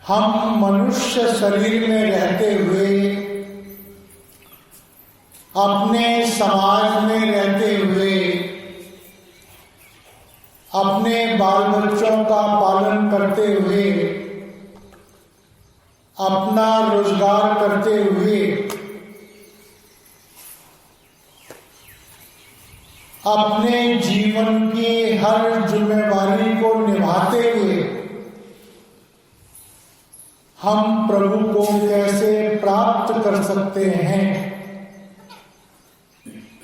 हम मनुष्य शरीर में रहते हुए, अपने समाज में रहते हुए, अपने बाल बच्चों का पालन करते हुए, अपना रोजगार करते हुए, अपने जीवन की हर जिम्मेवारी को निभाते हुए हम प्रभु को कैसे प्राप्त कर सकते हैं,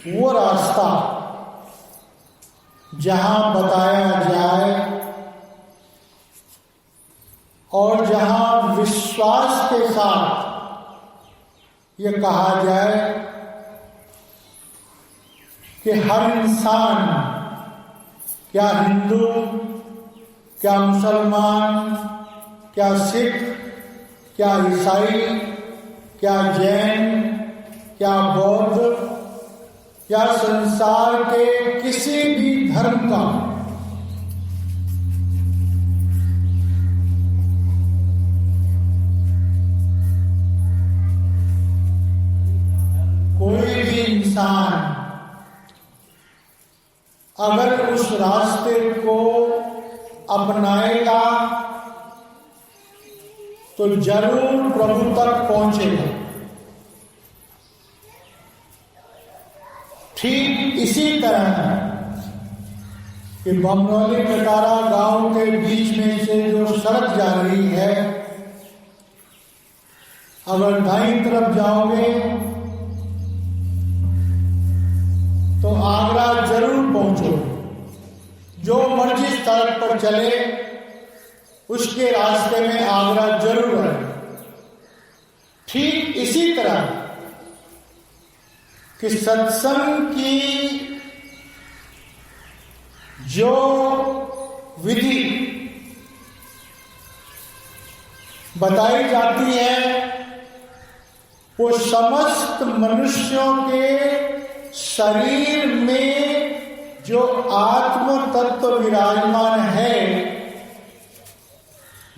वो रास्ता जहां बताया जाए और जहां विश्वास के साथ ये कहा जाए कि हर इंसान, क्या हिंदू, क्या मुसलमान, क्या सिख, क्या ईसाई, क्या जैन, क्या बौद्ध, या संसार के किसी भी धर्म का कोई भी इंसान अगर उस रास्ते को अपनाएगा तो जरूर प्रभु तक पहुंचेगा। ठीक इसी तरह कि बमनौली कटारा गांव के बीच में से जो सड़क जा रही है, अगर दाईं तरफ जाओगे तो आगरा जरूर पहुंचोगे। जो मर्जी सड़क पर चले उसके रास्ते में आगरा जरूर है। ठीक इसी तरह कि सत्संग की जो विधि बताई जाती है वो समस्त मनुष्यों के शरीर में जो आत्म तत्व विराजमान है,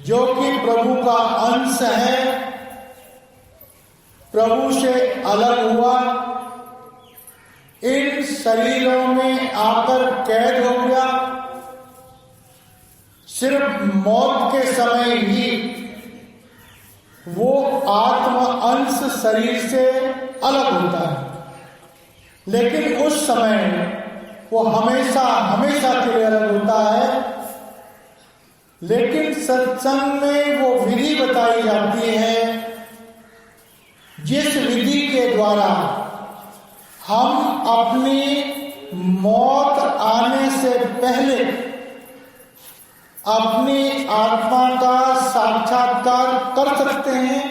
जो कि प्रभु का अंश है, प्रभु से अलग हुआ, इन शरीरों में आकर कैद हो गया, सिर्फ मौत के समय ही वो आत्म अंश शरीर से अलग होता है, लेकिन उस समय वो हमेशा हमेशा के लिए अलग होता है। लेकिन सत्संग में वो विधि बताई जाती है जिस विधि के द्वारा हम अपनी मौत आने से पहले अपनी आत्मा का साक्षात्कार कर सकते हैं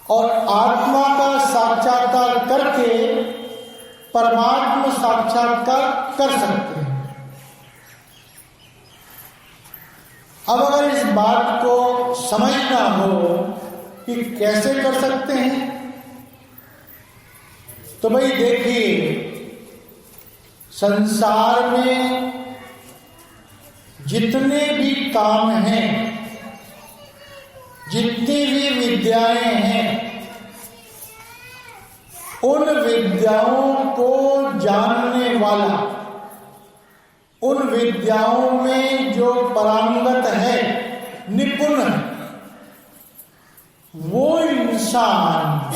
और आत्मा का साक्षात्कार करके परमात्मा साक्षात्कार कर सकते हैं। अब अगर इस बात को समझना हो कि कैसे कर सकते हैं, तो भाई देखिए, संसार में जितने भी काम हैं, जितनी भी विद्याएं हैं, उन विद्याओं को जानने वाला, उन विद्याओं में जो पारंगत है, निपुण है, वो इंसान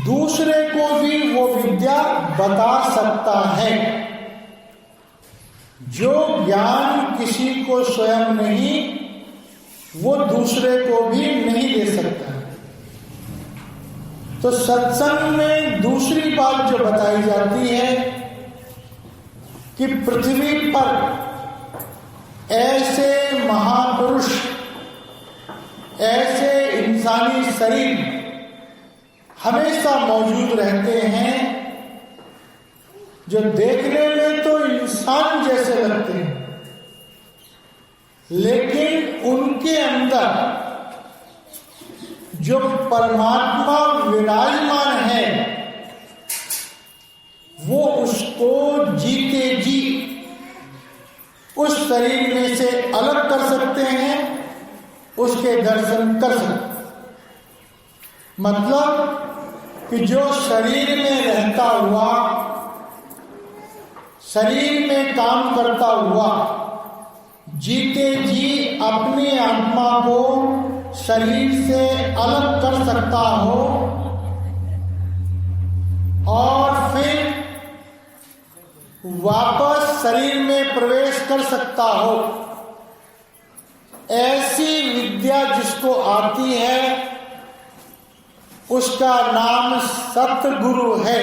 दूसरे को भी वो विद्या बता सकता है। जो ज्ञान किसी को स्वयं नहीं, वो दूसरे को भी नहीं दे सकता। तो सत्संग में दूसरी बात जो बताई जाती है कि पृथ्वी पर ऐसे महापुरुष, ऐसे इंसानी शरीर हमेशा मौजूद रहते हैं जो देखने में तो इंसान जैसे लगते हैं, लेकिन उनके अंदर जो परमात्मा विराजमान है वो उसको जीते जी उस शरीर में से अलग कर सकते हैं उसके दर्शन कर सके। मतलब कि जो शरीर में रहता हुआ, शरीर में काम करता हुआ, जीते जी अपनी आत्मा को शरीर से अलग कर सकता हो और फिर वापस शरीर में प्रवेश कर सकता हो, ऐसी विद्या जिसको आती है उसका नाम सतगुरु है।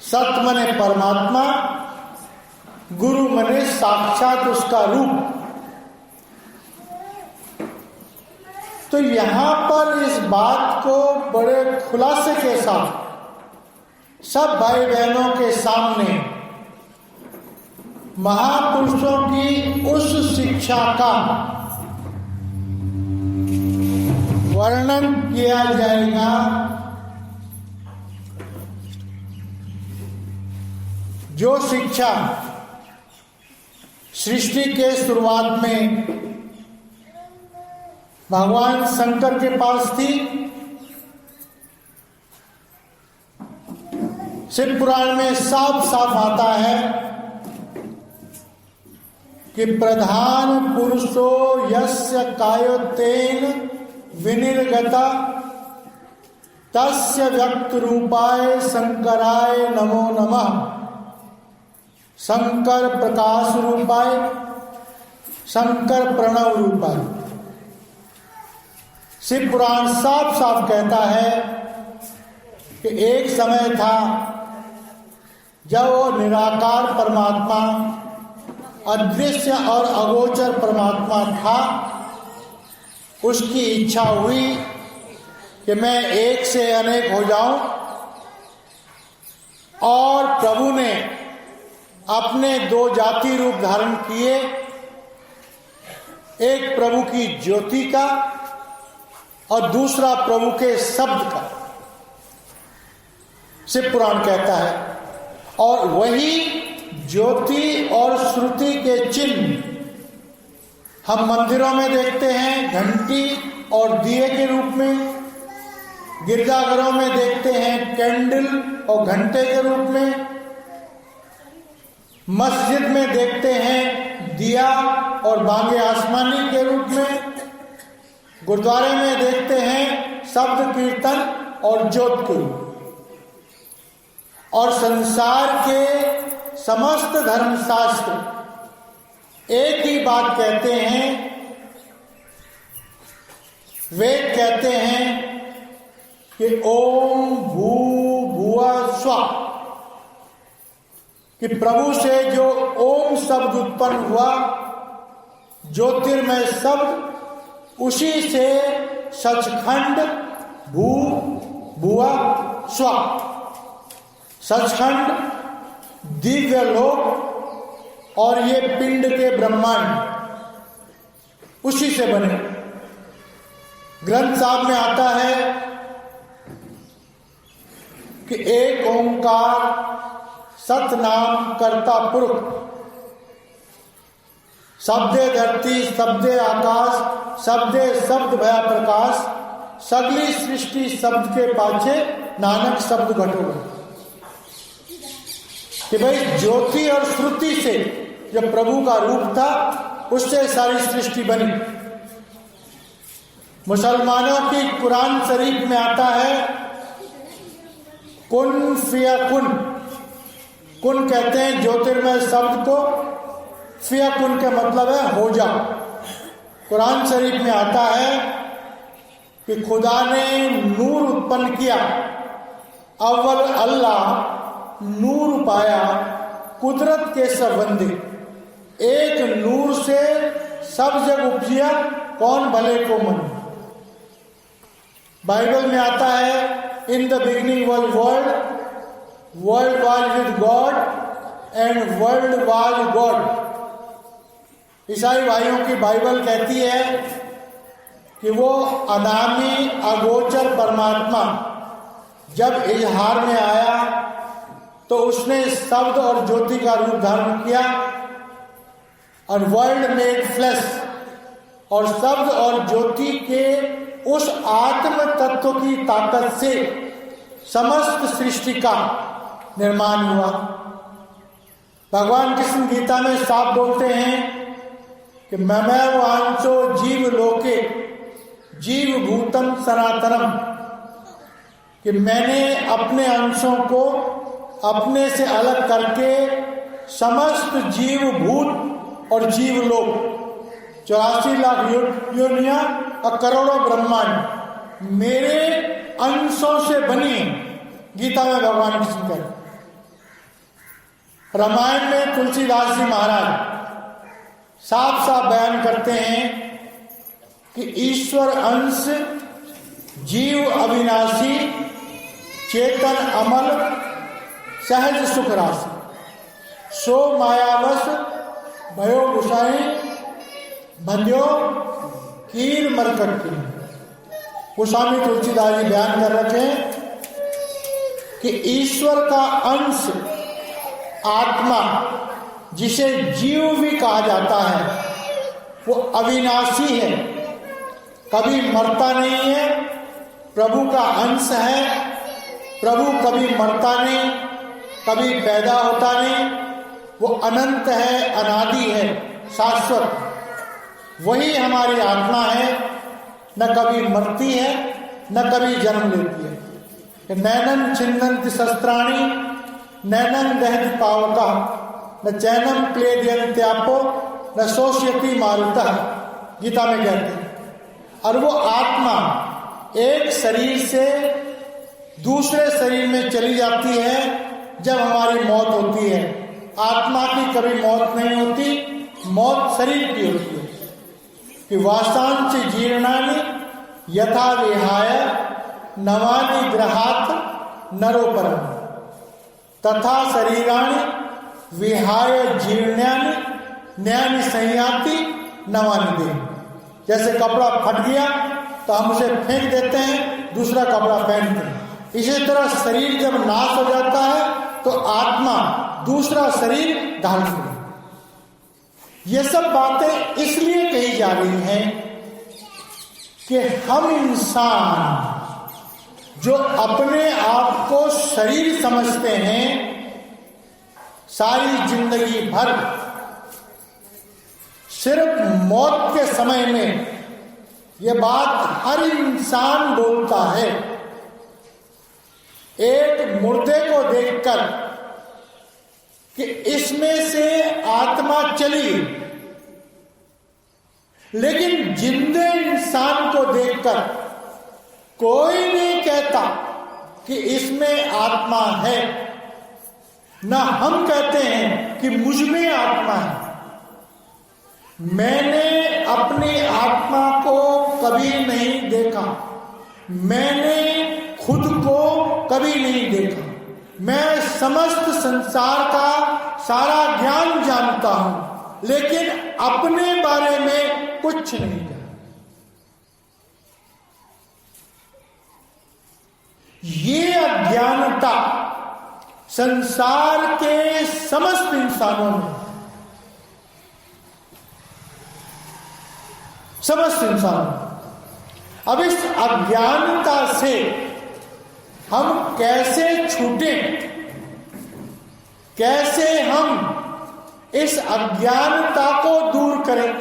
सत मने परमात्मा, गुरु मने साक्षात उसका रूप। तो यहां पर इस बात को बड़े खुलासे के साथ सब भाई बहनों के सामने महापुरुषों की उस शिक्षा का वर्णन किया जाएगा जो शिक्षा सृष्टि के शुरुआत में भगवान शंकर के पास थी। शिव पुराण में साफ साफ आता है कि प्रधान पुरुषो यस्य कायोतेन विनिर्गता तस्य व्यक्त रूपाय शंकराय नमो नमः। शंकर प्रकाश रूपाय, शंकर प्रणव रूपाय। शिव पुराण साफ साफ कहता है कि एक समय था जब वो निराकार परमात्मा, अदृश्य और अगोचर परमात्मा था। उसकी इच्छा हुई कि मैं एक से अनेक हो जाऊं और प्रभु ने अपने दो जाति रूप धारण किए, एक प्रभु की ज्योति का और दूसरा प्रभु के शब्द का, शिव पुराण कहता है। और वही ज्योति और श्रुति के चिन्ह हम मंदिरों में देखते हैं, घंटी और दिए के रूप में, गिरजाघरों में देखते हैं कैंडल और घंटे के रूप में, मस्जिद में देखते हैं दिया और बांगे आसमानी के रूप में, गुरुद्वारे में देखते हैं शब्द कीर्तन और ज्योत के रूप। और संसार के समस्त धर्मशास्त्र एक ही बात कहते हैं, वेद कहते हैं कि ओम भू भुआ स्वा, कि प्रभु से जो ओम शब्द उत्पन्न हुआ, ज्योतिर्मय शब्द, उसी से सचखंड भू भुआ स्वा, सचखंड, दिव्य लोक और ये पिंड के ब्रह्मांड उसी से बने। ग्रंथ साहब में आता है कि एक ओंकार सतनाम कर्ता पुरुष, शब्दे धरती शब्दे आकाश शब्दे शब्द भया प्रकाश, सगली सृष्टि शब्द के पाछे नानक शब्द घटो। कि भाई ज्योति और श्रुति से जो प्रभु का रूप था उससे सारी सृष्टि बनी। मुसलमानों की कुरान शरीफ में आता है कुन फियकुन। कुन कहते हैं ज्योतिर्मय शब्द को, फियकुन का मतलब है हो जा। कुरान शरीफ में आता है कि खुदा ने नूर उत्पन्न किया, अव्वल अल्लाह नूर पाया कुदरत के संबंधी, एक नूर से सब जग उपजिया कौन भले को मन। बाइबल में आता है in the beginning was world, world was with God and world was God. ईसाई भाइयों की बाइबल कहती है कि वो अनामी अगोचर परमात्मा जब इजहार में आया तो उसने शब्द और ज्योति का रूप धारण किया और वर्ल्ड मेड फ्लैश, और शब्द और ज्योति के उस आत्म तत्व की ताकत से समस्त सृष्टि का निर्माण हुआ। भगवान कृष्ण गीता में साफ बोलते हैं कि ममैव वांचो जीव लोके जीव भूतम सनातनम, कि मैंने अपने अंशों को अपने से अलग करके समस्त जीव भूत और जीव लोक 84 लाख योनियां और करोड़ों ब्रह्मांड मेरे अंशों से बनी है। गीता में भगवान कृष्ण कहते। रामायण में तुलसीदास जी महाराज साफ साफ बयान करते हैं कि ईश्वर अंश जीव अविनाशी चेतन अमल सहज सुख राशि सो मायावश भयो गुसाई बंध्यो कीर मरकट की। गोस्वामी तुलसीदास जी बयान कर रखे हैं कि ईश्वर का अंश आत्मा, जिसे जीव भी कहा जाता है, वो अविनाशी है, कभी मरता नहीं है। प्रभु का अंश है, प्रभु कभी मरता नहीं, कभी पैदा होता नहीं, वो अनंत है, अनादि है, शाश्वत। वही हमारी आत्मा है, न कभी मरती है न कभी जन्म लेती है। नैनन छिन्नन्ति शस्त्राणि नैनन दहति पावका न चैनम क्लेदयन्त्यापो न शोष्यति मारुतः, गीता में कहते हैं। और वो आत्मा एक शरीर से दूसरे शरीर में चली जाती है जब हमारी मौत होती है। आत्मा की कभी मौत नहीं होती, मौत शरीर की होती है। कि वासांच जीर्णानि यथा विहाय नवानि ग्रहात् नरोपरम तथा शरीराणि विहाय जीर्णानि न्यानि संयाति नवानि दे। जैसे कपड़ा फट गया तो हम उसे फेंक देते हैं, दूसरा कपड़ा पहनते हैं। इसी तरह शरीर जब नाश हो जाता है तो आत्मा दूसरा शरीर धारण करती है। ये सब बातें इसलिए कही जा रही हैं कि हम इंसान जो अपने आप को शरीर समझते हैं, सारी जिंदगी भर सिर्फ मौत के समय में ये बात हर इंसान बोलता है। एक मुर्दे को देखकर कि इसमें से आत्मा चली, लेकिन जिंदे इंसान को देखकर कोई नहीं कहता कि इसमें आत्मा है। ना हम कहते हैं कि मुझ में आत्मा है। मैंने अपनी आत्मा को कभी नहीं देखा, मैंने खुद को कभी नहीं देखा। मैं समस्त संसार का सारा ज्ञान जानता हूं, लेकिन अपने बारे में कुछ नहीं जानता। ये अज्ञानता संसार के समस्त इंसानों में, समस्त इंसानों। अब इस अज्ञानता से हम कैसे छूटें, कैसे हम इस अज्ञानता को दूर करें?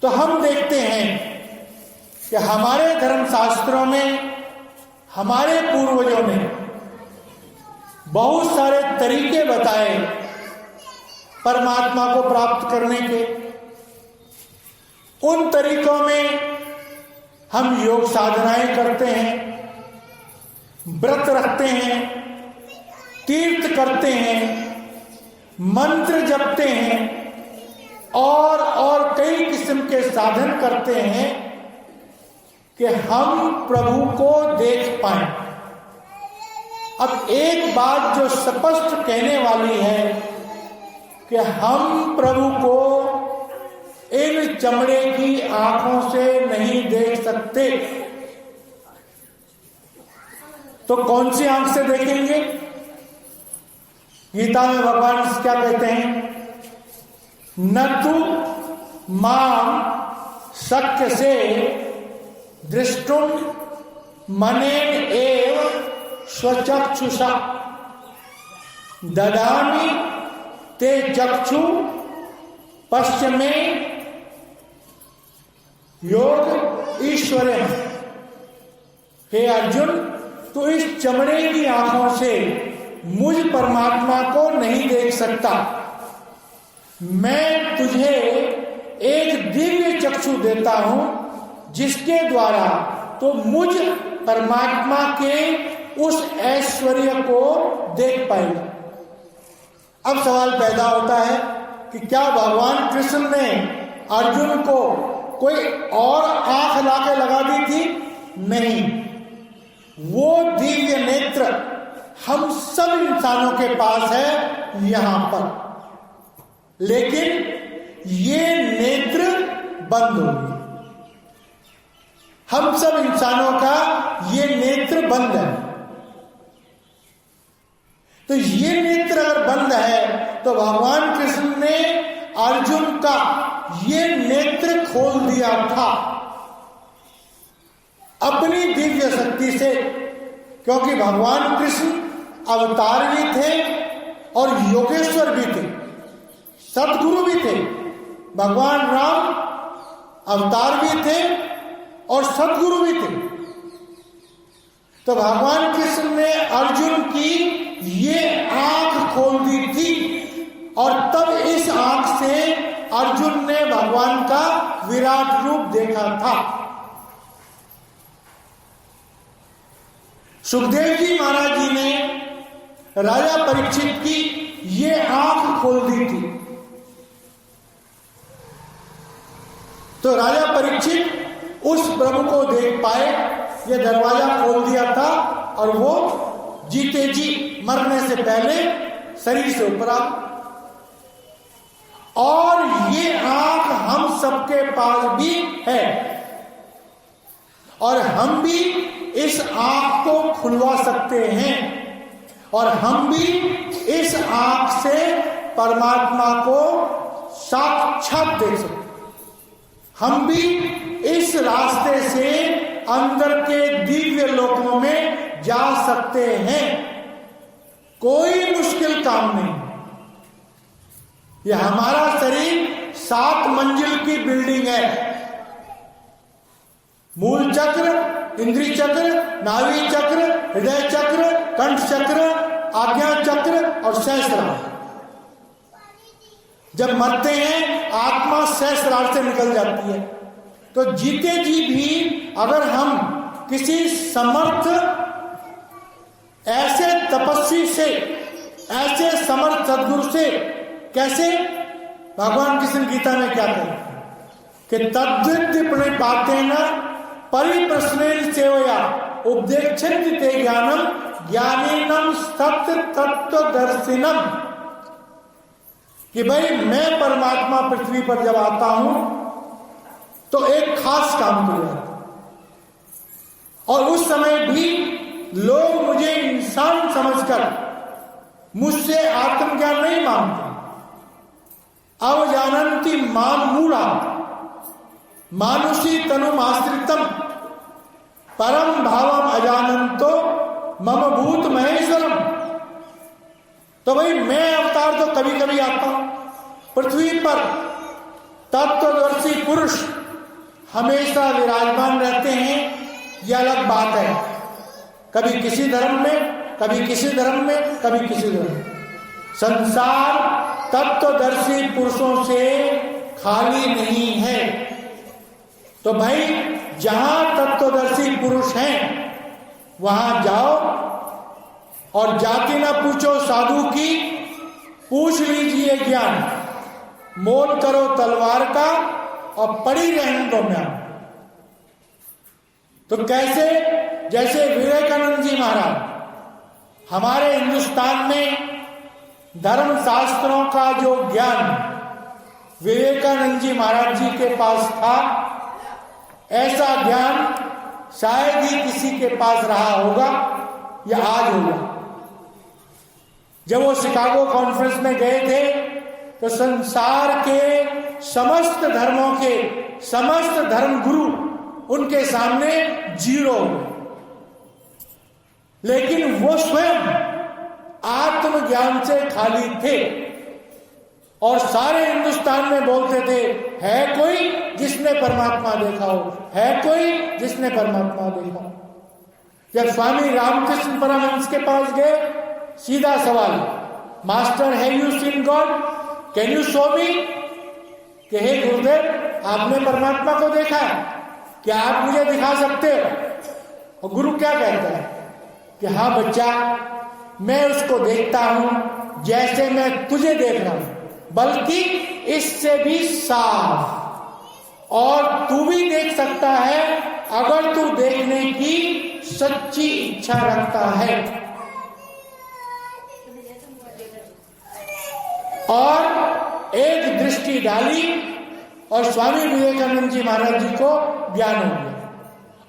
तो हम देखते हैं कि हमारे धर्मशास्त्रों में हमारे पूर्वजों ने बहुत सारे तरीके बताए परमात्मा को प्राप्त करने के। उन तरीकों में हम योग साधनाएं करते हैं, व्रत रखते हैं, तीर्थ करते हैं, मंत्र जपते हैं और कई किस्म के साधन करते हैं कि हम प्रभु को देख पाएं। अब एक बात जो स्पष्ट कहने वाली है कि हम प्रभु को इन चमड़े की आंखों से नहीं देख सकते, तो कौन सी आंख से देखेंगे? गीता में भगवान क्या कहते हैं? न तु माम शक्य से दृष्टुम मनेन एव स्वचक्षुषा ददामि ते चक्षु पश्चिमे योग ईश्वरे। हे अर्जुन, तू इस चमड़े की आंखों से मुझ परमात्मा को नहीं देख सकता। मैं तुझे एक दिव्य चक्षु देता हूं जिसके द्वारा तो मुझ परमात्मा के उस ऐश्वर्य को देख पाएगा। अब सवाल पैदा होता है कि क्या भगवान कृष्ण ने अर्जुन को कोई और आंख लाके लगा दी थी? नहीं, वो दिव्य नेत्र हम सब इंसानों के पास है यहां पर, लेकिन ये नेत्र बंद हो गए। हम सब इंसानों का ये नेत्र बंद है। तो ये नेत्र अगर बंद है तो भगवान कृष्ण ने अर्जुन का ये नेत्र खोल दिया था अपनी दिव्य शक्ति से, क्योंकि भगवान कृष्ण अवतार भी थे और योगेश्वर भी थे, सद्गुरु भी थे। भगवान राम अवतार भी थे और सद्गुरु भी थे। तो भगवान कृष्ण ने अर्जुन की ये आंख खोल दी थी और तब इस आंख से अर्जुन ने भगवान का विराट रूप देखा था। सुखदेव जी महाराज जी ने राजा परीक्षित की ये आंख खोल दी थी। तो राजा परीक्षित उस प्रभु को देख पाए, ये दरवाजा खोल दिया था और वो जीते जी मरने से पहले शरीर से ऊपर आ। और ये आंख हम सबके पास भी है और हम भी इस आंख को खुलवा सकते हैं और हम भी इस आंख से परमात्मा को साक्षात देख सकते हैं। हम भी इस रास्ते से अंदर के दिव्य लोकों में जा सकते हैं। कोई मुश्किल काम नहीं। यह हमारा शरीर 7 मंजिल की बिल्डिंग है। मूल चक्र, इंद्रिय चक्र, नाभि चक्र, हृदय चक्र, कंठ चक्र, आज्ञा चक्र और सहस्रार। जब मरते हैं आत्मा सहस्रार से निकल जाती है। तो जीते जी भी अगर हम किसी समर्थ ऐसे तपस्वी से, ऐसे समर्थ सदगुरु से, कैसे? भगवान कृष्ण गीता में क्या कहते कि तद्विद्य प्रणिपातेन परिप्रश्नेन सेवया उपदेक्षन्ति ते ज्ञानम ज्ञानेनम सत्य तत्वदर्शिनम। कि भाई मैं परमात्मा पृथ्वी पर जब आता हूं तो एक खास काम कर रहा था और उस समय भी लोग मुझे इंसान समझकर मुझसे आत्मज्ञान नहीं मांगते। अवजानन्ति माम मूढ़ा मानुषी तनुमाश्रितम परम भावम अजानंतो मम भूत महेश्वरम। तो भाई मैं अवतार तो कभी कभी आता हूं पृथ्वी पर, तत्वदर्शी पुरुष हमेशा विराजमान रहते हैं, यह अलग बात है। कभी किसी धर्म में, कभी किसी धर्म में, कभी किसी धर्म में। संसार तत्वदर्शी पुरुषों से खाली नहीं है। तो भाई जहां तत्वदर्शी पुरुष हैं वहां जाओ और जाति ना पूछो साधु की, पूछ लीजिए ज्ञान। मोल करो तलवार का और पड़ी रहने दो म्यान। तो कैसे? जैसे विवेकानंद जी महाराज हमारे हिंदुस्तान में धर्म शास्त्रों का जो ज्ञान विवेकानंद जी महाराज जी के पास था, ऐसा ज्ञान शायद ही किसी के पास रहा होगा या आज होगा। जब वो शिकागो कॉन्फ्रेंस में गए थे तो संसार के समस्त धर्मों के समस्त धर्म गुरु उनके सामने जीरो। लेकिन वो स्वयं आत्मज्ञान से खाली थे और सारे हिंदुस्तान में बोलते थे, है कोई जिसने परमात्मा देखा हो, है कोई जिसने परमात्मा देखा हो। जब स्वामी रामकृष्ण परमहंस के पास गए, सीधा सवाल, master have you seen God, can you show मी, कि हे गुरुदेव आपने परमात्मा को देखा है, क्या आप मुझे दिखा सकते हो? और गुरु क्या कहता है कि हाँ बच्चा, मैं उसको देखता हूं जैसे मैं तुझे देख रहा हूं, बल्कि इससे भी साफ, और तू भी देख सकता है अगर तू देखने की सच्ची इच्छा रखता है। और एक दृष्टि डाली और स्वामी विवेकानंद जी महाराज जी को ज्ञान हो गया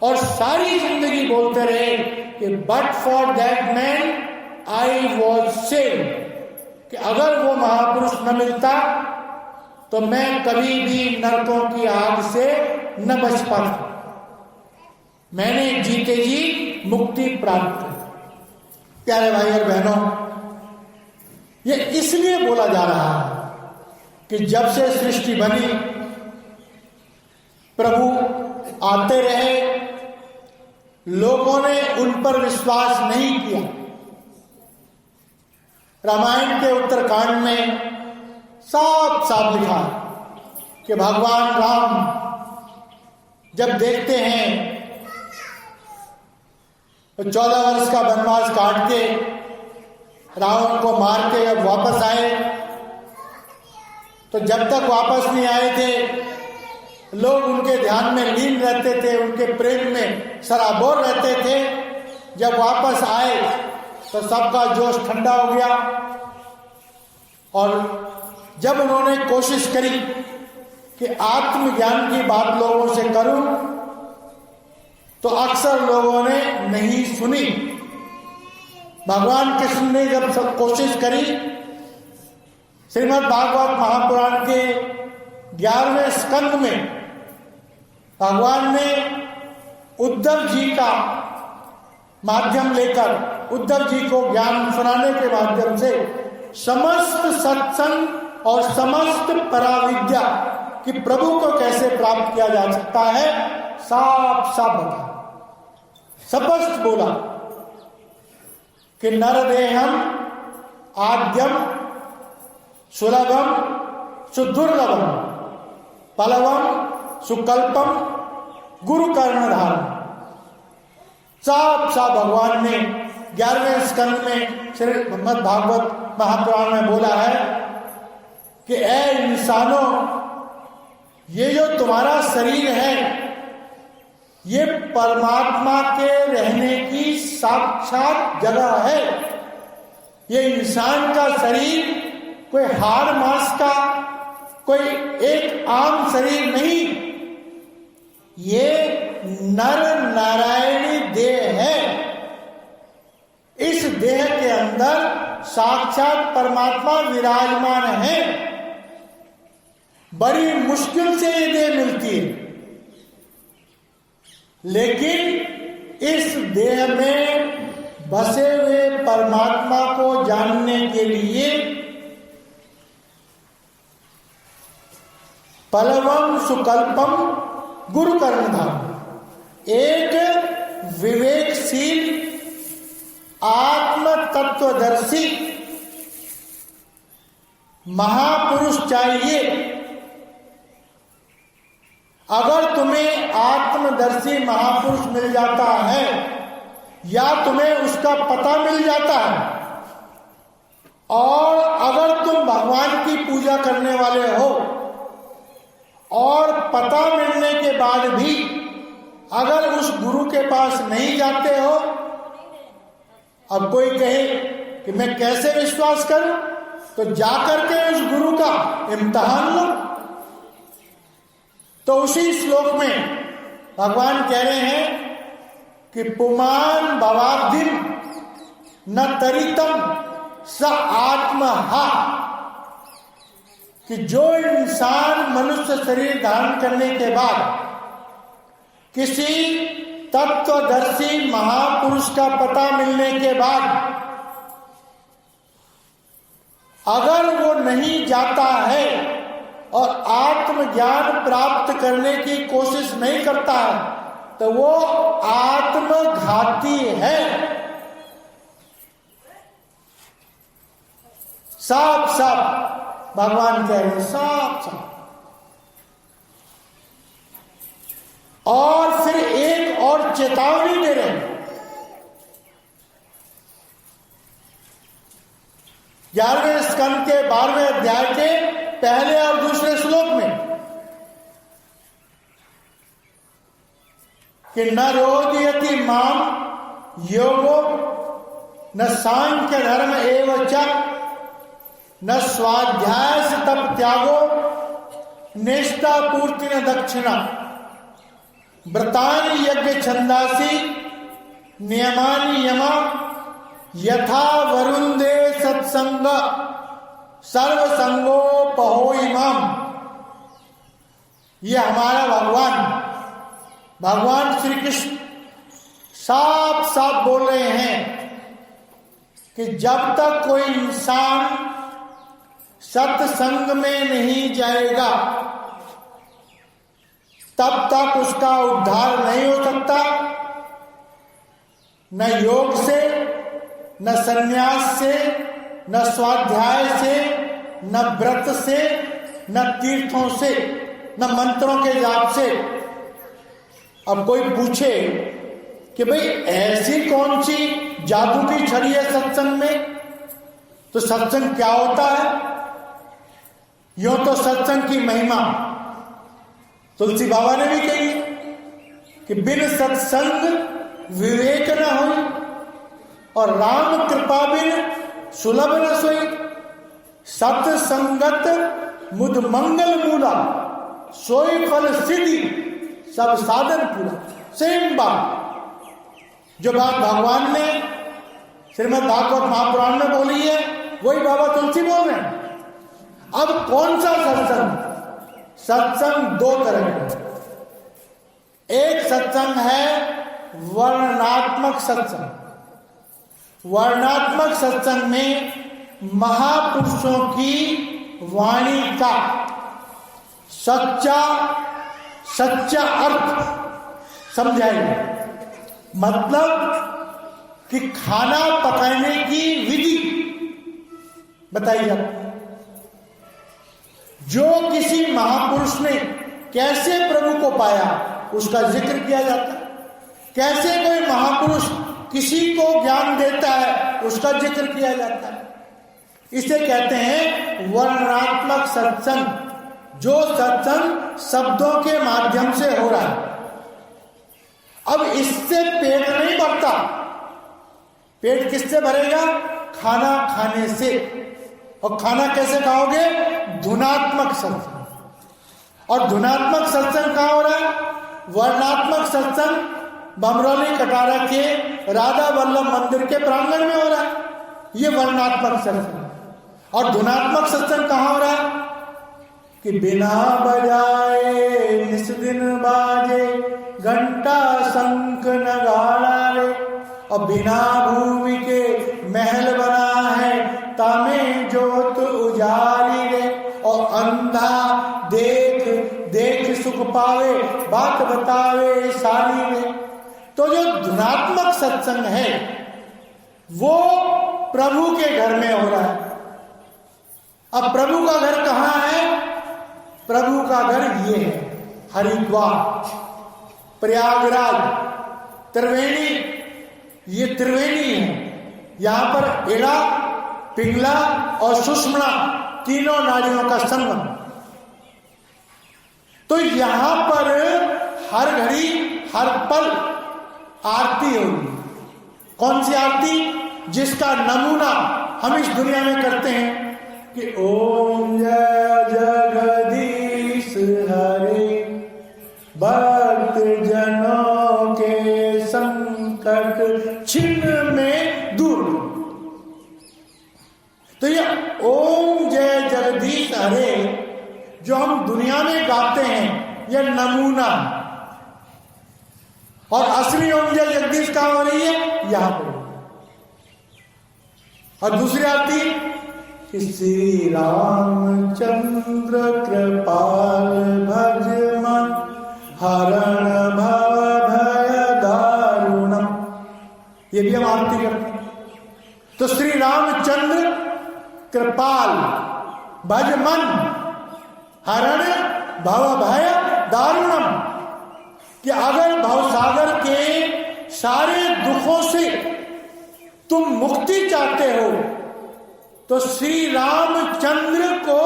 और सारी जिंदगी बोलते रहे कि but for that man I was saved, कि अगर वो महापुरुष न मिलता तो मैं कभी भी नरकों की आग से न बच पाता। मैंने जीते जी मुक्ति प्राप्त की। प्यारे भाई और बहनों, ये इसलिए बोला जा रहा है कि जब से सृष्टि बनी प्रभु आते रहे, लोगों ने उन पर विश्वास नहीं किया। रामायण के उत्तरकांड में साफ साफ लिखा कि भगवान राम जब देखते हैं तो 14 वर्ष का वनवास काट के रावण को मार के जब वापस आए, तो जब तक वापस नहीं आए थे लोग उनके ध्यान में लीन रहते थे, उनके प्रेम में सराबोर रहते थे। जब वापस आए तो सबका जोश ठंडा हो गया और जब उन्होंने कोशिश करी कि आत्मज्ञान की बात लोगों से करूं तो अक्सर लोगों ने नहीं सुनी। भगवान कृष्ण ने जब सब कोशिश करी, श्रीमद् भागवत महापुराण के 11वें स्कंद में भगवान ने उद्धव जी का माध्यम लेकर उद्धव जी को ज्ञान सुनाने के माध्यम से समस्त सत्संग और समस्त पराविद्या कि प्रभु को कैसे प्राप्त किया जा सकता है साफ साफ बता, स्पष्ट बोला कि नरदेहम आद्यम सुलभम सुदुर्लभम पलवम सुकल्पम गुरु कर्णधारम। साफ साफ भगवान ने 11वें स्कंद में श्रीमद् भागवत महापुराण में बोला है कि ऐ इंसानों, ये जो तुम्हारा शरीर है ये परमात्मा के रहने की साक्षात जगह है। ये इंसान का शरीर कोई हाड़ मांस का कोई एक आम शरीर नहीं, ये नर नारायणी देह है। इस देह के अंदर साक्षात परमात्मा विराजमान है। बड़ी मुश्किल से ये देह मिलती है, लेकिन इस देह में बसे हुए परमात्मा को जानने के लिए पलवम सुकल्पम गुरु कर्णधाम, एक विवेकशील आत्म तत्वदर्शी महापुरुष चाहिए। अगर तुम्हें आत्मदर्शी महापुरुष मिल जाता है या तुम्हें उसका पता मिल जाता है और अगर तुम भगवान की पूजा करने वाले हो और पता मिलने के बाद भी अगर उस गुरु के पास नहीं जाते हो, अब कोई कहे कि मैं कैसे विश्वास करूं, तो जाकर के उस गुरु का इम्तिहान लो। तो उसी श्लोक में भगवान कह रहे हैं कि पुमान भवाब्धिम न तरितम स आत्महा, कि जो इंसान मनुष्य शरीर धारण करने के बाद किसी तत्वदर्शी महापुरुष का पता मिलने के बाद अगर वो नहीं जाता है और आत्मज्ञान प्राप्त करने की कोशिश नहीं करता है तो वो आत्मघाती है। साफ साफ भगवान कह रहे, साफ साफ। और फिर एक और चेतावनी दे रहे हैं 11वें स्कंद के 12वें अध्याय के पहले और दूसरे श्लोक में कि न रोदयति माम योगो न सांख्य धर्म एवं च न स्वाध्याय से तप त्यागो निष्ठा पूर्ति न दक्षिणा व्रतानि यज्ञ छंदासी नियमानि यमा यथा वरुंदे सत्संग सर्वसंगोपहो इमाम। ये हमारा भगवान श्री कृष्ण साफ साफ बोल रहे हैं कि जब तक कोई इंसान सत्संग में नहीं जाएगा तब तक उसका उद्धार नहीं हो सकता, न योग से, न संन्यास से, न स्वाध्याय से, न व्रत से, न तीर्थों से, न मंत्रों के जाप से। अब कोई पूछे कि भाई ऐसी कौन सी जादू की छड़ी है सत्संग में, तो सत्संग क्या होता है? यूं तो सत्संग की महिमा तुलसी बाबा ने भी कही कि बिन सत्संग विवेक न हो और राम कृपा बिन सुलभ न सोई। सत्संगत मुद मंगल मूला सोई फल सिद्धि सब साधन पूरा। सेम बात जो बात भगवान ने श्रीमद् भागवत महापुराण में बोली है वही बाबा तुलसी बोल रहे हैं। अब कौन सा सत्संग? सत्संग दो तरह के। एक सत्संग है वर्णनात्मक सत्संग। वर्णनात्मक सत्संग में महापुरुषों की वाणी का सच्चा अर्थ समझाएंगे। मतलब कि खाना पकाने की विधि बताई जाती है। जो किसी महापुरुष ने कैसे प्रभु को पाया उसका जिक्र किया जाता है। कैसे कोई महापुरुष किसी को ज्ञान देता है उसका जिक्र किया जाता है। इसे कहते हैं वर्णनात्मक सत्संग। जो सत्संग शब्दों के माध्यम से हो रहा है। अब इससे पेट नहीं भरता। पेट किससे भरेगा? खाना खाने से। और खाना कैसे खाओगे? धुनात्मक सत्संग। और धुनात्मक सत्संग कहाँ हो रहा है? वर्णात्मक सत्संग बमरौली कटारा के राधा वल्लभ मंदिर के प्रांगण में हो रहा है। ये वर्णात्मक सत्संग। और धुनात्मक सत्संग कहाँ हो रहा है? कि बिना बजाए निस दिन बाजे घंटा शंख नगाड़ा रे। और बिना भूमि के महल बना है तामे जोत उजारी रे। और अंधा देख देख सुख पावे बात बतावे सारी रे। तो जो धुनात्मक सत्संग है वो प्रभु के घर में हो रहा है। अब प्रभु का घर कहाँ है? प्रभु का घर ये है हरिद्वार, प्रयागराज, त्रिवेणी। ये त्रिवेणी है। यहां पर एड़ा, पिंगला और सुषुम्ना तीनों नाड़ियों का संगम। तो यहां पर हर घड़ी हर पल आरती होगी। कौन सी आरती? जिसका नमूना हम इस दुनिया में करते हैं कि ओम जय जगदीश हरे भक्त जनों के संकट छिन्न में दूर। तो ये ओम जय जगदीश हरे जो हम दुनिया में गाते हैं यह नमूना, और असली ओम जय जगदीश कहां हो रही है? यहां पर। और दूसरी आरती कि श्री रामचंद्र कृपाल भज मन हरण भव भय दारुणम, ये भी हम आरती करते हैं। तो श्री रामचंद्र कृपाल भज मन हरण भव भय दारुणम, कि अगर भवसागर के सारे दुखों से तुम मुक्ति चाहते हो तो श्री रामचंद्र को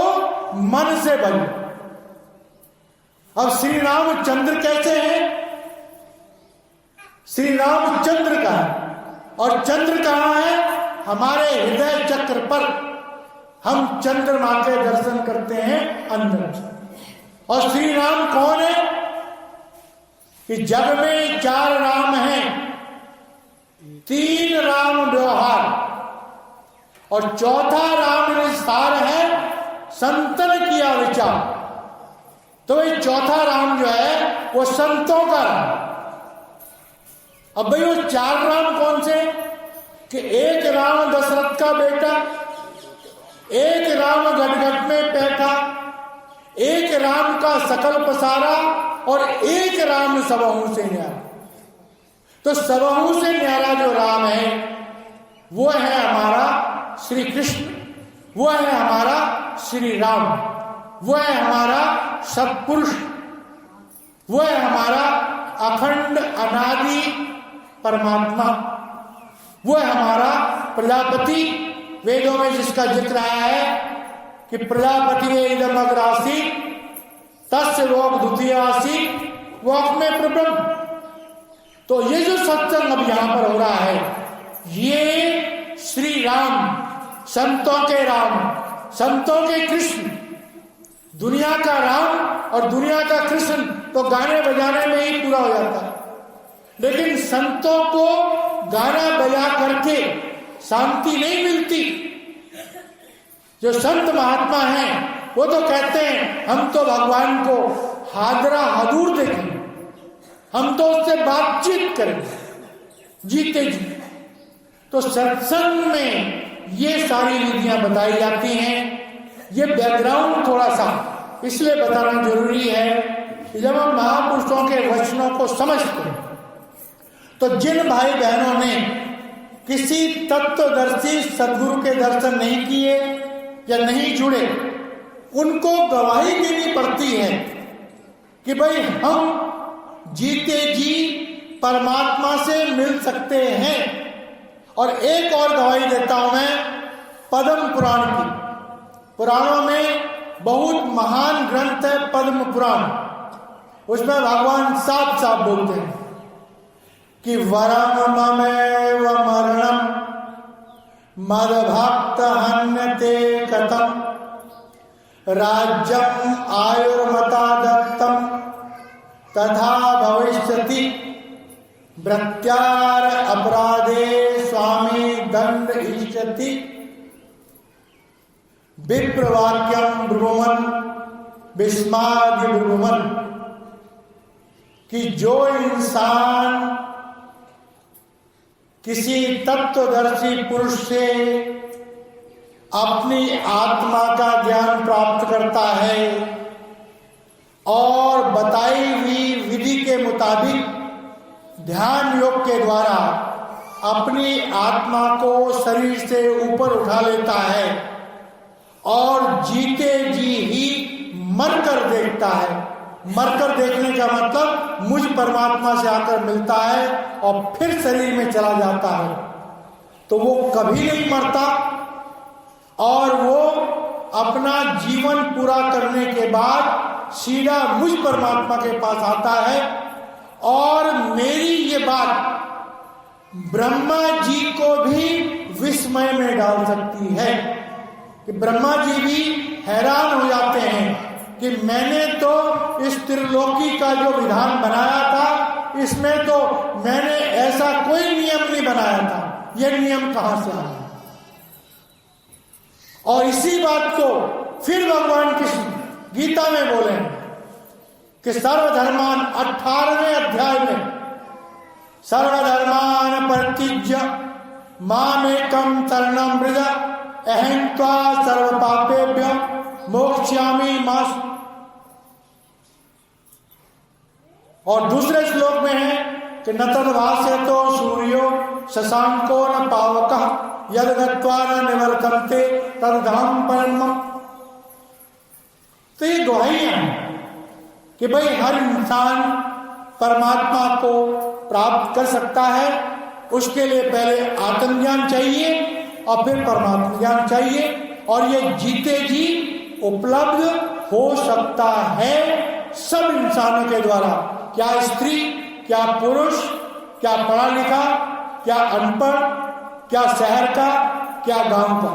मन से भजो। अब श्री रामचंद्र कैसे हैं? श्री रामचंद्र का है, और चंद्र कहां है? हमारे हृदय चक्र पर। हम चंद्रमा के दर्शन करते हैं अंदर। और श्री राम कौन है? कि जग में 4 राम हैं, 3 राम व्यवहार, और 4था राम निस्तार है संतन किया विचार। तो ये 4था राम जो है वो संतों का राम। अब भाई वो 4 राम कौन से? कि एक राम दशरथ का बेटा, एक राम गटगट में बैठा, एक राम का सकल पसारा, और एक राम सबहू से न्यारा। तो सबहू से न्यारा जो राम है वो है हमारा श्री कृष्ण, वो है हमारा श्री राम, वो है हमारा सत्पुरुष, वो है हमारा अखंड अनादि परमात्मा, वो है हमारा प्रजापति। वेदों में जिसका जिक्र आया है कि प्रजापति इदम अग्रासी तस्य लोक द्वितीयासी वोक में प्रब्रह्म। तो ये जो सत्संग अब यहां पर हो रहा है, ये श्री राम, संतों के राम, संतों के कृष्ण, दुनिया का राम और दुनिया का कृष्ण तो गाने बजाने में ही पूरा हो जाता है। लेकिन संतों को गाना बजा करके शांति नहीं मिलती। जो संत महात्मा हैं वो तो कहते हैं हम तो भगवान को हादरा हजूर देखें, हम तो उससे बातचीत करें जीते जी। तो सत्संग में ये सारी विधियां बताई जाती हैं। ये बैकग्राउंड थोड़ा सा इसलिए बताना जरूरी है कि जब हम महापुरुषों के वचनों को समझते हैं तो जिन भाई बहनों ने किसी तत्वदर्शी सदगुरु के दर्शन नहीं किए या नहीं जुड़े, उनको गवाही देनी पड़ती है कि भाई हम जीते जी परमात्मा से मिल सकते हैं। और एक और गवाही देता हूं मैं पद्म पुराण की। पुराणों में बहुत महान ग्रंथ है पद्म पुराण। उसमें भगवान साफ साफ बोलते हैं कि वरम ममेव मरणम मदभक्त हन्यते कथम राज्यम आयुर्मता दत्तम तथा भविष्यति भृत्यार अपराधे स्वामी दंड इष्यति विप्रवाक्यम ब्रुवमन विस्मादि ब्रुवमन। कि जो इंसान किसी तत्वदर्शी पुरुष से अपनी आत्मा का ज्ञान प्राप्त करता है और बताई हुई विधि के मुताबिक ध्यान योग के द्वारा अपनी आत्मा को शरीर से ऊपर उठा लेता है और जीते जी ही मरकर देखता है। मरकर देखने का मतलब मुझ परमात्मा से आकर मिलता है और फिर शरीर में चला जाता है, तो वो कभी नहीं मरता और वो अपना जीवन पूरा करने के बाद सीधा मुझ परमात्मा के पास आता है। और मेरी ये बात ब्रह्मा जी को भी विस्मय में डाल सकती है कि ब्रह्मा जी भी हैरान हो जाते हैं कि मैंने तो इस त्रिलोकी का जो विधान बनाया था इसमें तो मैंने ऐसा कोई नियम नहीं बनाया था, यह नियम कहां से आया। और इसी बात को फिर भगवान कृष्ण गीता में बोले कि सर्वधर्मान 18वें अध्याय में सर्वधर्मान परित्यज्य मामेकं शरणं व्रज अहं त्वा सर्वपापेभ्यो मोक्ष्यामि मा। और दूसरे श्लोक में है कि न तद्भास्यतो सूर्यो शशांको न पावकः यद गत्वा न निवर्तन्ते तद्धाम परमम्। तो ये गवाहियां हैं कि भाई हर इंसान परमात्मा को प्राप्त कर सकता है। उसके लिए पहले आत्मज्ञान चाहिए और फिर परमात्मा ज्ञान चाहिए, और ये जीते जी उपलब्ध हो सकता है सब इंसानों के द्वारा। क्या स्त्री, क्या पुरुष, क्या पढ़ा लिखा, क्या अनपढ़, क्या शहर का, क्या गांव का,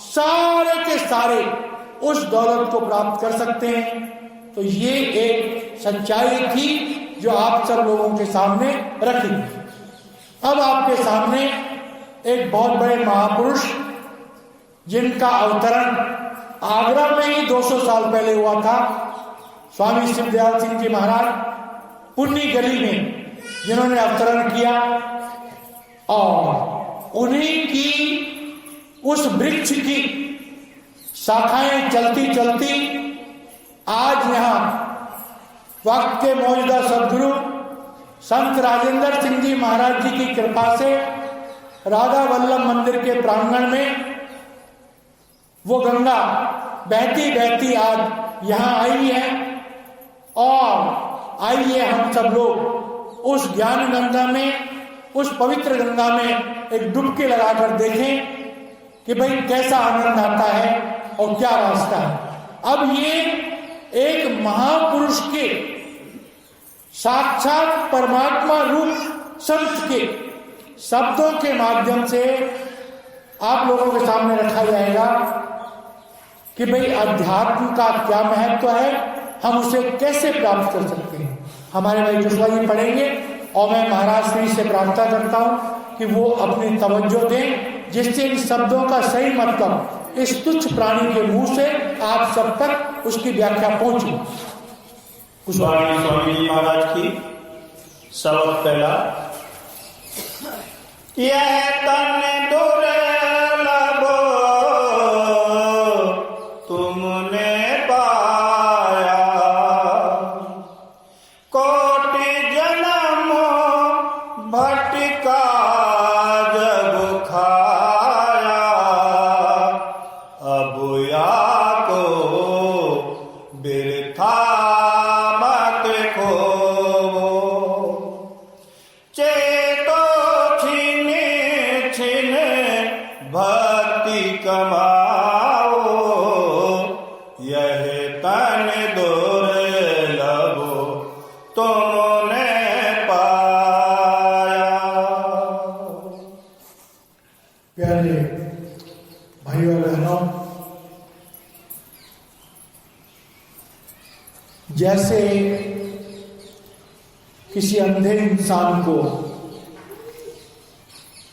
सारे के सारे उस दौलत को प्राप्त कर सकते हैं। तो ये एक सच्चाई थी जो आप सब लोगों के सामने रखी। अब आपके सामने एक बहुत बड़े महापुरुष जिनका अवतरण आगरा में ही 200 साल पहले हुआ था, स्वामी शिवदयाल सिंह जी महाराज पुन्नी गली में जिन्होंने अवतरण किया, और उन्हीं की उस वृक्ष की शाखाएं चलती चलती आज यहां वक्त के मौजूदा सदगुरु संत राजेंद्र सिंह जी महाराज जी की कृपा से राधा वल्लभ मंदिर के प्रांगण में वो गंगा बहती बहती आज यहां आई है। और आइए हम सब लोग उस ज्ञान गंगा में, उस पवित्र गंगा में एक डुबकी लगाकर देखें कि भाई कैसा आनंद आता है और क्या रास्ता है। अब ये एक महापुरुष के साक्षात परमात्मा रूप संत के शब्दों के माध्यम से आप लोगों के सामने रखा जाएगा कि भाई अध्यात्म का क्या महत्व है, हम उसे कैसे प्राप्त कर सकते हैं। हमारे भाई जोशवा जी पढ़ेंगे और मैं महाराज श्री से प्रार्थना करता हूं कि वो अपनी तवज्जो दें, जिससे इन शब्दों का सही मतलब इस तुच्छ प्राणी के मुंह से आप सब तक उसकी व्याख्या पहुंचे। स्वामी जी महाराज की सबक पहला, यह तन दुर्लभ तुमने पाया, कोटि जन्म भटका जब खाया, अब या को बिरथा भक्ति कमाओ, यह तन दुर्लभ तुमने पाया। प्यारे भाइयों बहनों, जैसे किसी अंधे इंसान को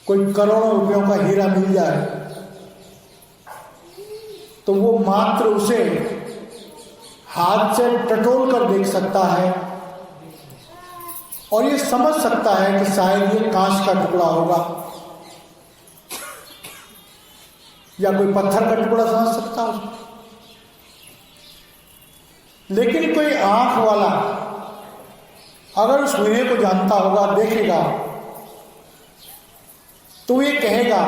कोई करोड़ों रुपयों का हीरा मिल जाए तो वो मात्र उसे हाथ से टटोल कर देख सकता है और ये समझ सकता है कि शायद ये कांच का टुकड़ा होगा या कोई पत्थर का टुकड़ा समझ सकता है। लेकिन कोई आंख वाला अगर उस हीरे को जानता होगा, देखेगा, तो ये कहेगा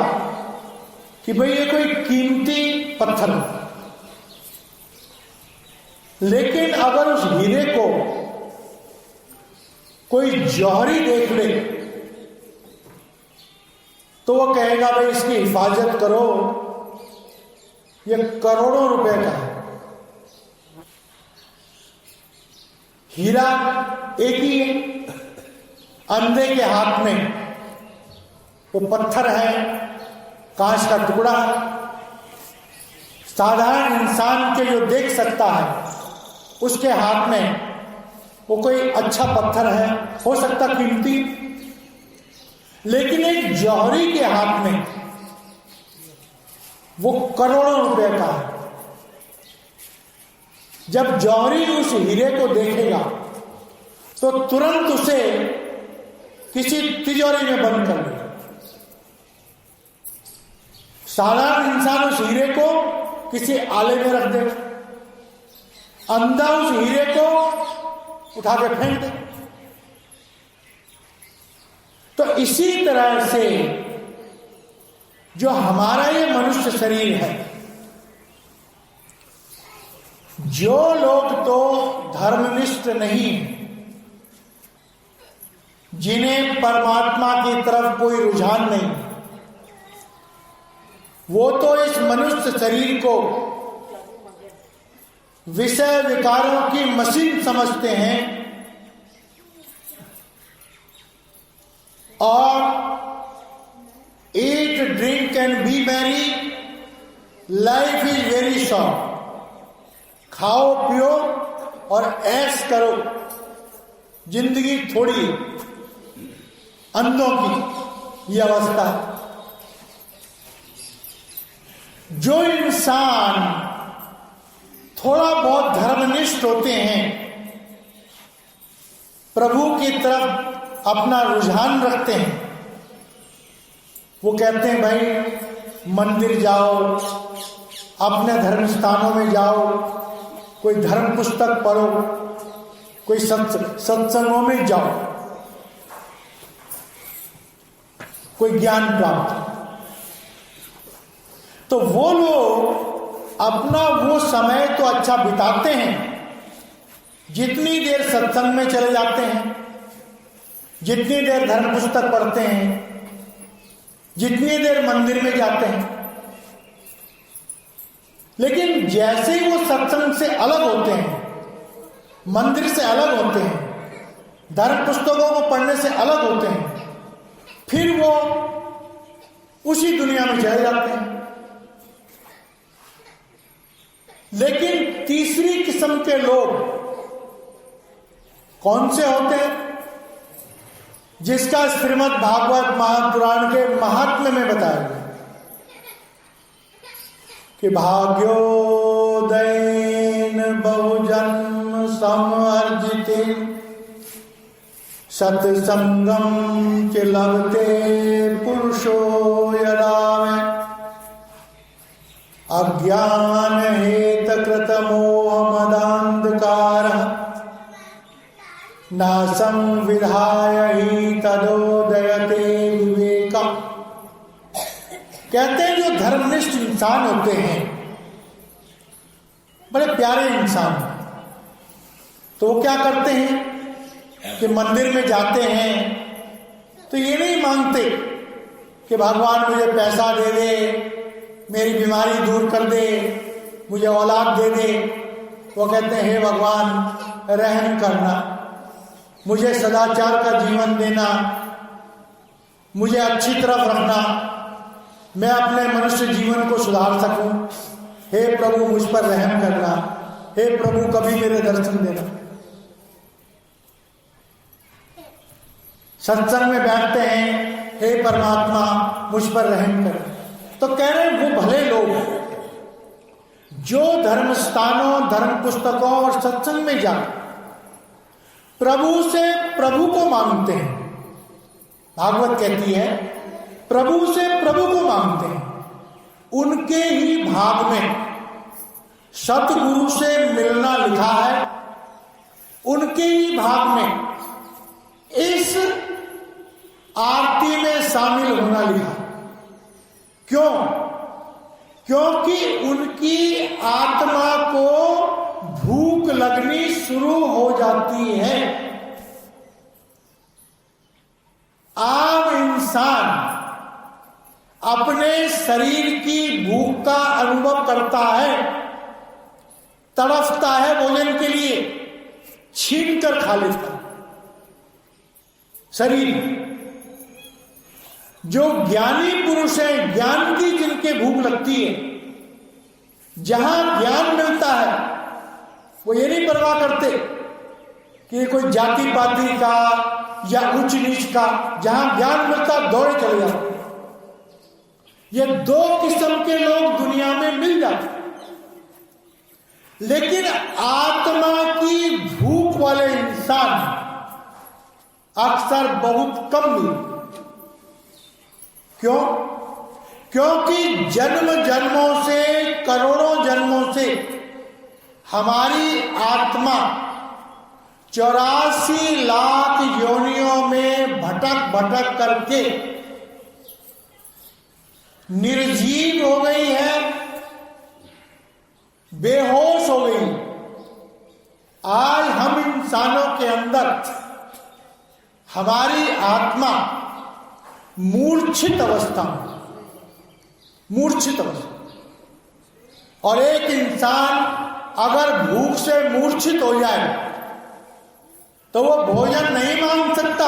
कि भाई ये कोई कीमती पत्थर है। लेकिन अगर उस हीरे को कोई जौहरी देख ले तो वो कहेगा भाई इसकी हिफाजत करो, ये करोड़ों रुपए का है। हीरा एक ही है, अंधे के हाथ में वो पत्थर है, कांच का टुकड़ा है। साधारण इंसान के जो देख सकता है उसके हाथ में वो कोई अच्छा पत्थर है, हो सकता कीमती, लेकिन एक जौहरी के हाथ में वो करोड़ों रुपए का है। जब जौहरी उस हीरे को देखेगा तो तुरंत उसे किसी तिजोरी में बंद कर देगा। साधारण इंसान उस हीरे को किसी आले में रख देगा, अंधा उस हीरे को उठा के फेंक दे। तो इसी तरह से जो हमारा ये मनुष्य शरीर है, जो लोग तो धर्मनिष्ठ नहीं, जिन्हें परमात्मा की तरफ कोई रुझान नहीं, वो तो इस मनुष्य शरीर को विषय विकारों की मशीन समझते हैं और eat drink and B Mary, life is very short, खाओ पियो और ऐश करो, जिंदगी थोड़ी, अंधों की ये अवस्था है। जो इंसान थोड़ा बहुत धर्मनिष्ठ होते हैं, प्रभु की तरफ अपना रुझान रखते हैं, वो कहते हैं भाई मंदिर जाओ, अपने धर्म स्थानों में जाओ, कोई धर्म पुस्तक पढ़ो, कोई सत्संगों में जाओ, कोई ज्ञान प्राप्त। तो वो लोग अपना वो समय तो अच्छा बिताते हैं, जितनी देर सत्संग में चले जाते हैं, जितनी देर धर्म पुस्तक पढ़ते हैं, जितनी देर मंदिर में जाते हैं, लेकिन जैसे ही वो सत्संग से अलग होते हैं, मंदिर से अलग होते हैं, धर्म पुस्तकों को पढ़ने से अलग होते हैं, फिर वो उसी दुनिया में चले जाते हैं। लेकिन तीसरी किस्म के लोग कौन से होते हैं, जिसका श्रीमद् भागवत महापुराण के महात्म्य में बताया गया कि भाग्योदयेन बहुजन्म समर्जिते सत्संगम च लभते पुरुषो यदा में अज्ञान हेत कृत मोह मदांधकार नासं विधाय ही तदोदयते विवेका। कहते हैं जो धर्मनिष्ठ इंसान होते हैं, बड़े प्यारे इंसान, तो वो क्या करते हैं कि मंदिर में जाते हैं तो ये नहीं मांगते कि भगवान मुझे पैसा दे दे, मेरी बीमारी दूर कर दे, मुझे औलाद दे दे। वो कहते हैं हे भगवान रहम करना, मुझे सदाचार का जीवन देना, मुझे अच्छी तरफ रखना, मैं अपने मनुष्य जीवन को सुधार सकूं। हे प्रभु मुझ पर रहम करना, हे प्रभु कभी मेरे दर्शन देना। सत्संग में बैठते हैं, हे परमात्मा मुझ पर रहम कर। तो कह रहे हैं वो भले लोग जो धर्म स्थानों, धर्म पुस्तकों और सत्संग में जाकर प्रभु से प्रभु को मांगते हैं। भागवत कहती है प्रभु से प्रभु को मांगते हैं, उनके ही भाग में सतगुरु से मिलना लिखा है, उनके ही भाग में इस आरती में शामिल होना लिखा। क्यों? क्योंकि उनकी आत्मा को भूख लगनी शुरू हो जाती है। आम इंसान अपने शरीर की भूख का अनुभव करता है, तड़फता है भोजन के लिए, छीन कर खा लेता है। शरीर जो ज्ञानी पुरुष हैं, ज्ञान की जिनके भूख लगती है, जहां ज्ञान मिलता है वो ये नहीं परवाह करते कि ये कोई जाति पाति का या उच्च नीच का, जहां ज्ञान मिलता दौड़े चले जाते। ये दो किस्म के लोग दुनिया में मिल जाते। लेकिन आत्मा की भूख वाले इंसान अक्सर बहुत कम मिलते। क्यों? क्योंकि जन्म जन्मों से, करोड़ों जन्मों से हमारी आत्मा 84 लाख योनियों में भटक भटक करके निर्जीव हो गई है, बेहोश हो गई। आज हम इंसानों के अंदर हमारी आत्मा मूर्छित अवस्था में, मूर्छित अवस्था। और एक इंसान अगर भूख से मूर्छित हो जाए तो वो भोजन नहीं मांग सकता,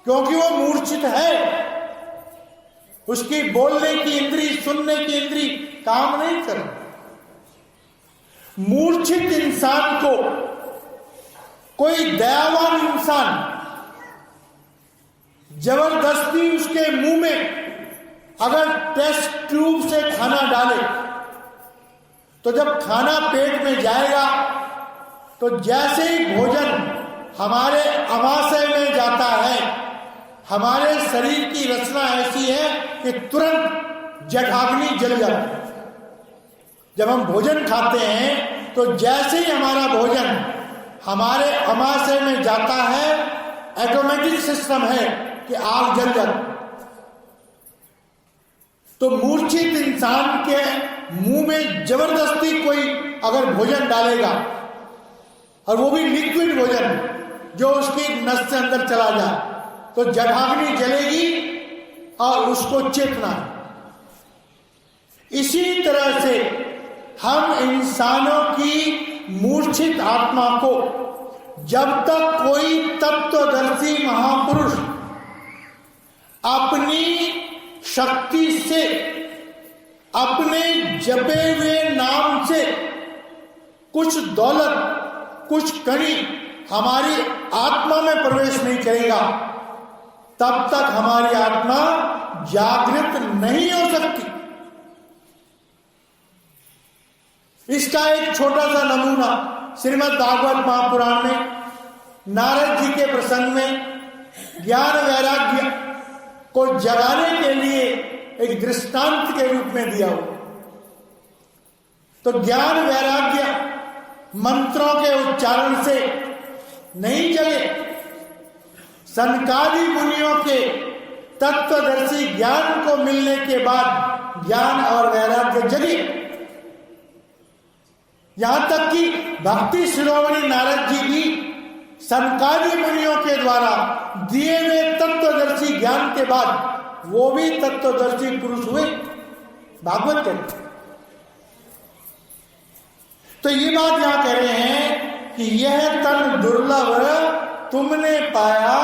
क्योंकि वो मूर्छित है। उसकी बोलने की इंद्री, सुनने की इंद्री काम नहीं कर। मूर्छित इंसान को कोई दयावान इंसान जबरदस्ती उसके मुंह में अगर टेस्ट ट्यूब से खाना डाले तो जब खाना पेट में जाएगा तो जैसे ही भोजन हमारे अमाशय में जाता है, हमारे शरीर की रचना ऐसी है कि तुरंत जठराग्नि जल जाती है। जब हम भोजन खाते हैं तो जैसे ही हमारा भोजन हमारे अमाशय में जाता है, ऑटोमेटिक सिस्टम है कि आग जल जाती। तो मूर्छित इंसान के मुंह में जबरदस्ती कोई अगर भोजन डालेगा, और वो भी लिक्विड भोजन जो उसकी नस से अंदर चला जाए, तो जठराग्नि जलेगी और उसको चेतना है। इसी तरह से हम इंसानों की मूर्छित आत्मा को जब तक कोई तत्वदर्शी महापुरुष अपनी शक्ति से, अपने जपे हुए नाम से कुछ दौलत, कुछ कणी हमारी आत्मा में प्रवेश नहीं करेगा, तब तक हमारी आत्मा जागृत नहीं हो सकती। इसका एक छोटा सा नमूना श्रीमद् भागवत महापुराण में नारद जी के प्रसंग में ज्ञान वैराग्य को जगाने के लिए एक दृष्टांत के रूप में दिया हुआ। तो ज्ञान वैराग्य मंत्रों के उच्चारण से नहीं जगे, सनकादि मुनियों के तत्वदर्शी ज्ञान को मिलने के बाद ज्ञान और वैराग्य जगे। यहां तक कि भक्ति शिरोमणि नारद जी भी सनकादि मुनियों के द्वारा दिए हुए तत्वदर्शी ज्ञान के बाद वो भी तत्वदर्शी पुरुष हुए, भागवत के। तो ये बात यहां कह रहे हैं कि यह तन दुर्लभ तुमने पाया,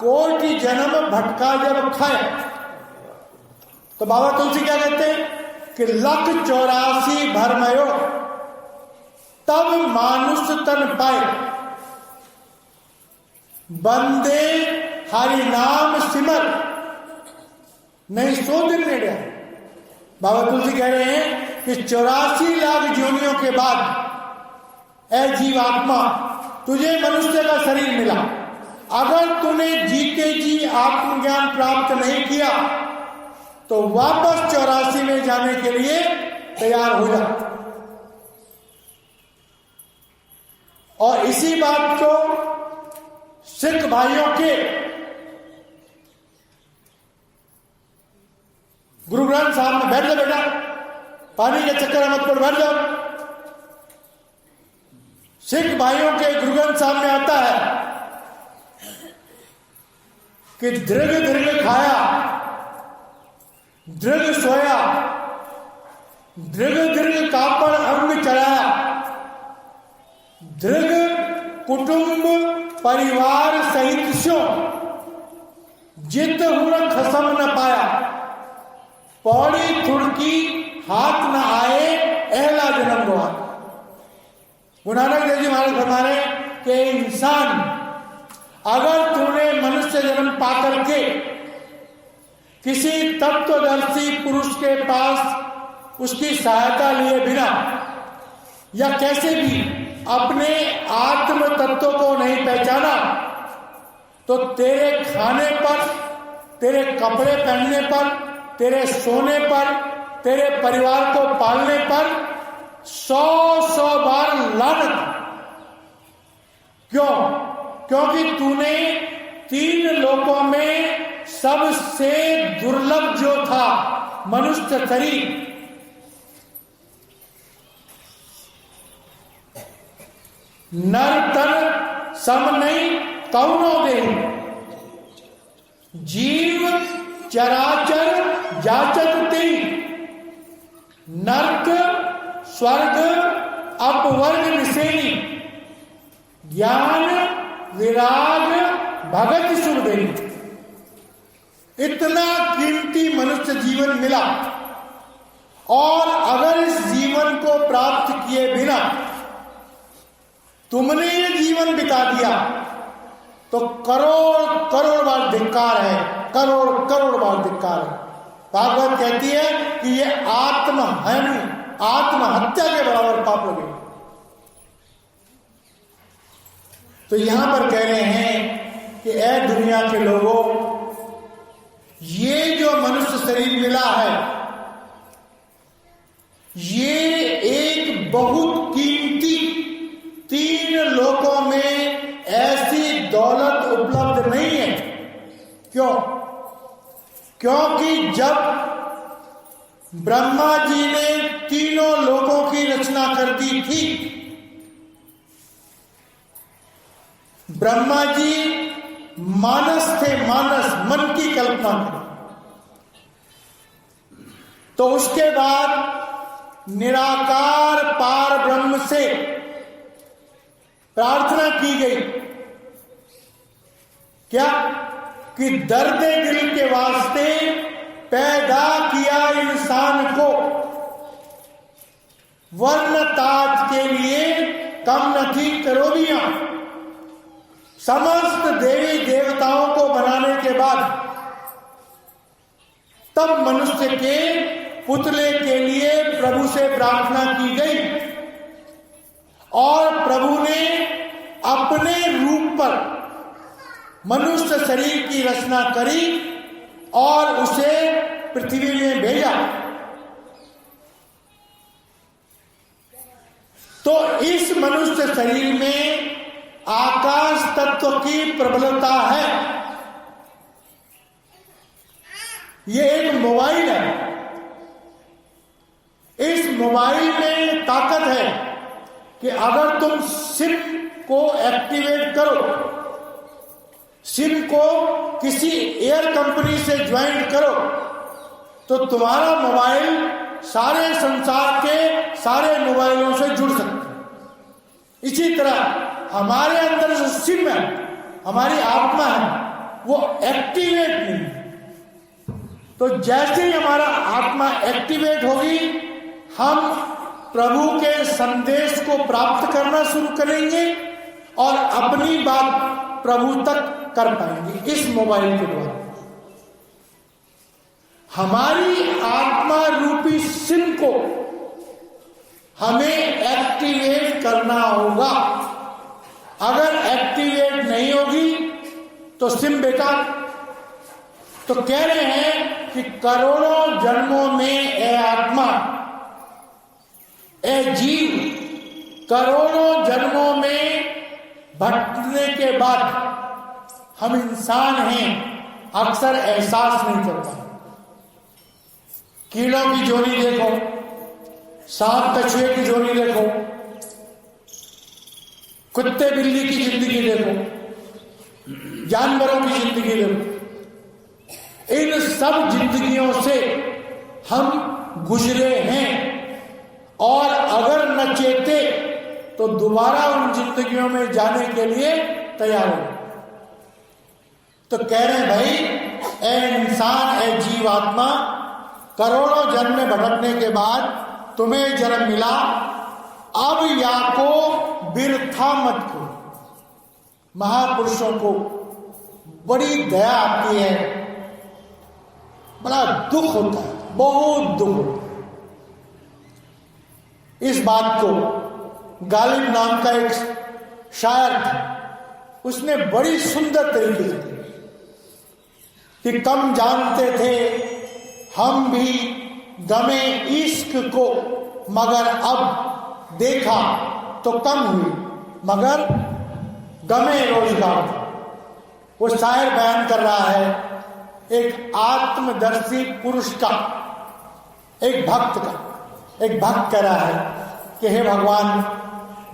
कोटि जन्म भटका जब खाया। तो बाबा तुलसी क्या कहते हैं कि 184 भरमयो तब मानुष तन पाए, बंदे हरि नाम सिमर नहीं सो दिन ने गया। बाबा तुलसी कह रहे हैं कि 84 लाख योनियों के बाद ऐ जीवात्मा तुझे मनुष्य का शरीर मिला। अगर तूने जीते जी आत्मज्ञान प्राप्त नहीं किया तो वापस 84 में जाने के लिए तैयार हो जा। और इसी बात को सिख भाइयों के गुरु ग्रंथ साहब में, बैठ जाओ बेटा, पानी के चक्कर मत पड़, बैठ जाओ। सिख भाइयों के गुरु ग्रंथ साहब में आता है कि दृढ़ दृढ़ खाया, दृढ़ सोया, दृढ़ दृढ़ कापड़ अंग चढ़ाया, दृढ़ कुटुंब परिवार सहित सो जित हुण खसम न पाया, पौड़ी थुड़की हाथ न आए एहला जन्म गवा। गुरु नानक देव जी महाराज फरमा रहे कि इंसान अगर तूने मनुष्य जन्म पाकर के किसी तत्वदर्शी पुरुष के पास उसकी सहायता लिए बिना या कैसे भी अपने आत्म तत्व को नहीं पहचाना तो तेरे खाने पर, तेरे कपड़े पहनने पर, तेरे सोने पर, तेरे परिवार को पालने पर 100 बार लानत। क्यों? क्योंकि तूने 3 लोकों में सबसे दुर्लभ जो था मनुष्य शरीर, नर तन सम नहीं कौनो दे, जीव चराचर जाचत ते, नर्क स्वर्ग अपवर्ग निसेनी, ज्ञान विराग भगत सुख देनी। इतना कीमती मनुष्य जीवन मिला, और अगर इस जीवन को प्राप्त किए बिना तुमने ये जीवन बिता दिया तो करोड़ करोड़ बार धिक्कार है, करोड़ करोड़ बार धिक्कार है। भागवत कहती है कि ये आत्महानि, आत्महत्या के बराबर पाप लगे। तो यहां पर कह रहे हैं कि ऐ दुनिया के लोगों, ये जो मनुष्य शरीर मिला है, ये एक बहुत कीमती, 3 लोकों में ऐसी दौलत उपलब्ध नहीं है। क्यों? क्योंकि जब ब्रह्मा जी ने 3 लोकों की रचना कर दी थी, ब्रह्मा जी मानस थे, मानस मन की कल्पना थी। तो उसके बाद निराकार पार ब्रह्म से प्रार्थना की गई, क्या? कि दर्द दिल के वास्ते पैदा किया इंसान को, वर्ण तात के लिए कम न थी करोड़ियां। समस्त देवी देवताओं को बनाने के बाद तब मनुष्य के पुतले के लिए प्रभु से प्रार्थना की गई, और प्रभु ने अपने रूप पर मनुष्य शरीर की रचना करी और उसे पृथ्वी में भेजा। तो इस मनुष्य शरीर में आकाश तत्व की प्रबलता है। ये एक मोबाइल है, इस मोबाइल में ताकत है कि अगर तुम सिम को एक्टिवेट करो, सिम को किसी एयर कंपनी से ज्वाइन करो, तो तुम्हारा मोबाइल सारे संसार के सारे मोबाइलों से जुड़ सकता है। इसी तरह हमारे अंदर जो सिम है, हमारी आत्मा है, वो एक्टिवेट नहीं है। तो जैसे ही हमारा आत्मा एक्टिवेट होगी, हम प्रभु के संदेश को प्राप्त करना शुरू करेंगे और अपनी बात प्रभु तक कर पाएंगे इस मोबाइल के द्वारा। हमारी आत्मा रूपी सिम को हमें एक्टिवेट करना होगा। अगर एक्टिवेट नहीं होगी तो सिम बेकार। तो कह रहे हैं कि करोड़ों जन्मों में ए आत्मा, ए जीव, करोड़ों जन्मों में भटकने के बाद हम इंसान हैं, अक्सर एहसास नहीं करता। कीड़ों की जोड़ी देखो, सांप कछुए की जोड़ी देखो, कुत्ते बिल्ली की जिंदगी देखो, जानवरों की जिंदगी देखो। इन सब जिंदगियों से हम गुजरे हैं, और अगर न चेते तो दोबारा उन जिंदगियों में जाने के लिए तैयार हो। तो कह रहे हैं भाई, ए इंसान, ए जीवात्मा, करोड़ों जन्म में भटकने के बाद तुम्हें जन्म मिला, अब या को बिरथा मत करो। महापुरुषों को बड़ी दया आती है, बड़ा दुख होता है, बहुत दुख होता है। इस बात को गालिब नाम का एक शायर था, उसने बड़ी सुंदर तरीके से कि कम जानते थे हम भी गमे इश्क को, मगर अब देखा तो कम हुई, मगर गमे रोजगार। वो शायर बयान कर रहा है एक आत्मदर्शी पुरुष का, एक भक्त का। एक भक्त कह रहा है कि हे भगवान,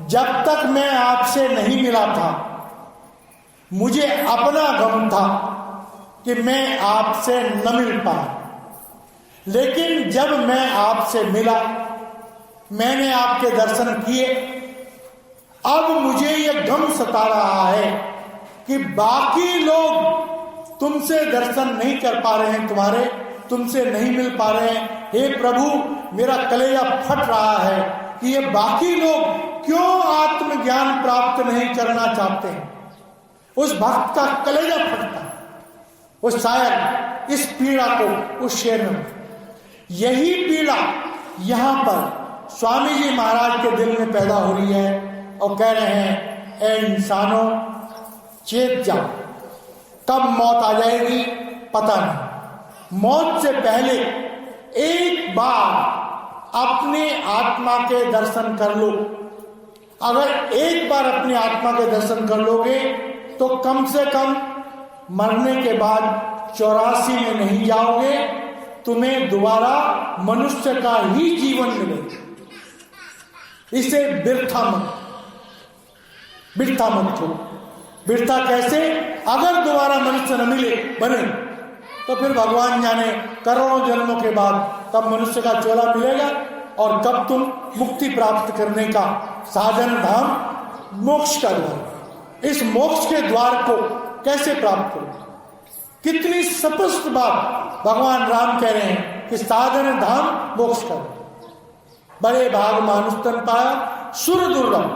जब तक मैं आपसे नहीं मिला था मुझे अपना गम था कि मैं आपसे न मिल पाया, लेकिन जब मैं आपसे मिला, मैंने आपके दर्शन किए, अब मुझे यह गम सता रहा है कि बाकी लोग तुमसे दर्शन नहीं कर पा रहे हैं, तुम्हारे तुमसे नहीं मिल पा रहे हैं। हे प्रभु, मेरा कलेजा फट रहा है कि ये बाकी लोग क्यों आत्मज्ञान प्राप्त नहीं करना चाहते हैं। उस भक्त का कलेजा फटता है। वो शायर इस पीड़ा को उस शेर में, यही पीड़ा यहां पर स्वामी जी महाराज के दिल में पैदा हो रही है और कह रहे हैं, ए इंसानों चेत जाओ, कब मौत आ जाएगी पता नहीं। मौत से पहले एक बार अपने आत्मा के दर्शन कर लो। अगर एक बार अपनी आत्मा के दर्शन कर लोगे तो कम से कम मरने के बाद 84 में नहीं जाओगे, तुम्हें दोबारा मनुष्य का ही जीवन मिलेगा। इसे बिरथा मत हो। बिरथा कैसे? अगर दोबारा मनुष्य न मिले बने तो फिर भगवान जाने करोड़ों जन्मों के बाद कब मनुष्य का चोला मिलेगा और कब तुम मुक्ति प्राप्त करने का साधन धाम मोक्ष का द्वार, इस मोक्ष के द्वार को कैसे प्राप्त करो। कितनी स्पष्ट बात भगवान राम कह रहे हैं कि साधन धाम मोक्ष करो। बड़े भाग मानुष तन पाया सुर दुर्लभ,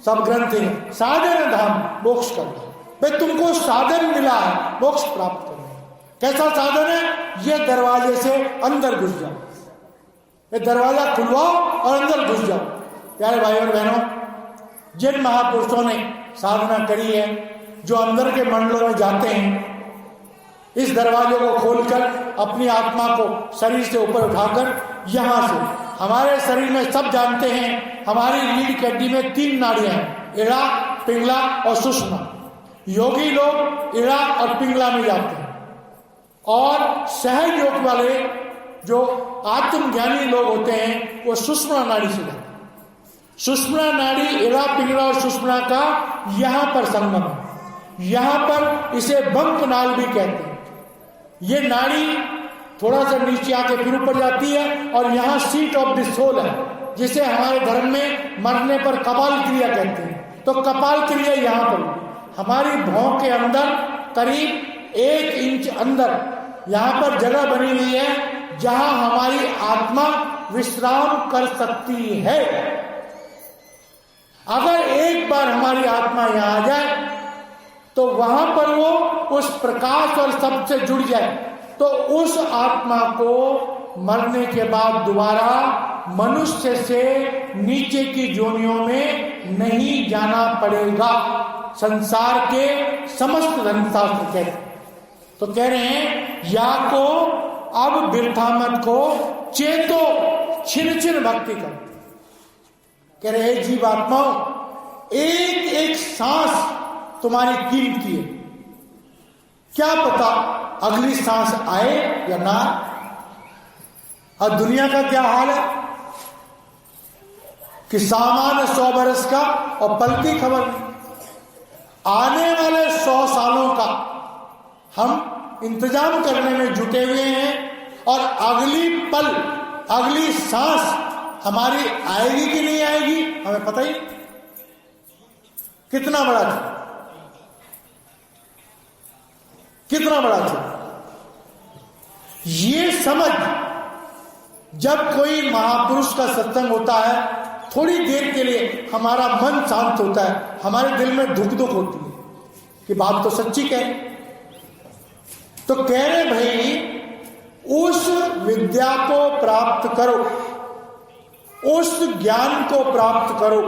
सब ग्रंथ है। साधन धाम मोक्ष करो। भाई तुमको साधन मिला है मोक्ष प्राप्त करने। कैसा साधन है? ये दरवाजे से अंदर घुस जाओ, ये दरवाजा खुलवाओ और अंदर घुस जाओ। प्यारे भाई और बहनों, जिन महापुरुषों ने साधना करी है, जो अंदर के मंडलों में जाते हैं, इस दरवाजे को खोलकर अपनी आत्मा को शरीर से ऊपर उठाकर यहां से, हमारे शरीर में सब जानते हैं हमारी रीढ़ की हड्डी में 3 नाड़ियां हैं, इड़ा, पिंगला और सुषमा। योगी लोग इड़ा और पिंगला में जाते हैं और सहज योग वाले जो आत्मज्ञानी लोग होते हैं वो सुषमा नाड़ी से जाते हैं। सुषमा नाड़ी, इड़ा, पिंगला और सुषमा का यहां पर संगम है। यहां पर इसे बंक नाल भी कहते हैं। ये नाड़ी थोड़ा सा नीचे आके फिर ऊपर जाती है और यहाँ सीट ऑफ द सोल है, जिसे हमारे धर्म में मरने पर कपाल क्रिया कहते हैं। तो कपाल क्रिया यहाँ पर हमारी भौं के अंदर करीब 1 इंच अंदर यहाँ पर जगह बनी हुई है जहां हमारी आत्मा विश्राम कर सकती है। अगर एक बार हमारी आत्मा यहाँ आ जाए तो वहां पर वो उस प्रकाश और सबसे जुड़ जाए तो उस आत्मा को मरने के बाद दोबारा मनुष्य से नीचे की योनियों में नहीं जाना पड़ेगा। संसार के समस्त धर्मशास्त्र कहते हैं। तो कह रहे हैं या को अब बिरथा मत को चेतो छिन छिन भक्ति कर। कह रहे हैं जीवात्माओं, एक एक सांस तुम्हारी कीमती है। क्या पता अगली सांस आए या ना। और दुनिया का क्या हाल है कि सामान्य 100 बरस का और पलती खबर नहीं। आने वाले 100 सालों का हम इंतजाम करने में जुटे हुए हैं और अगली पल, अगली सांस हमारी आएगी कि नहीं आएगी हमें पता ही। कितना बड़ा था, कितना बड़ा था ये समझ। जब कोई महापुरुष का सत्संग होता है, थोड़ी देर के लिए हमारा मन शांत होता है, हमारे दिल में धुक धुक होती है कि बात तो सच्ची कहे। तो कह रहे भाई उस विद्या को प्राप्त करो, उस ज्ञान को प्राप्त करो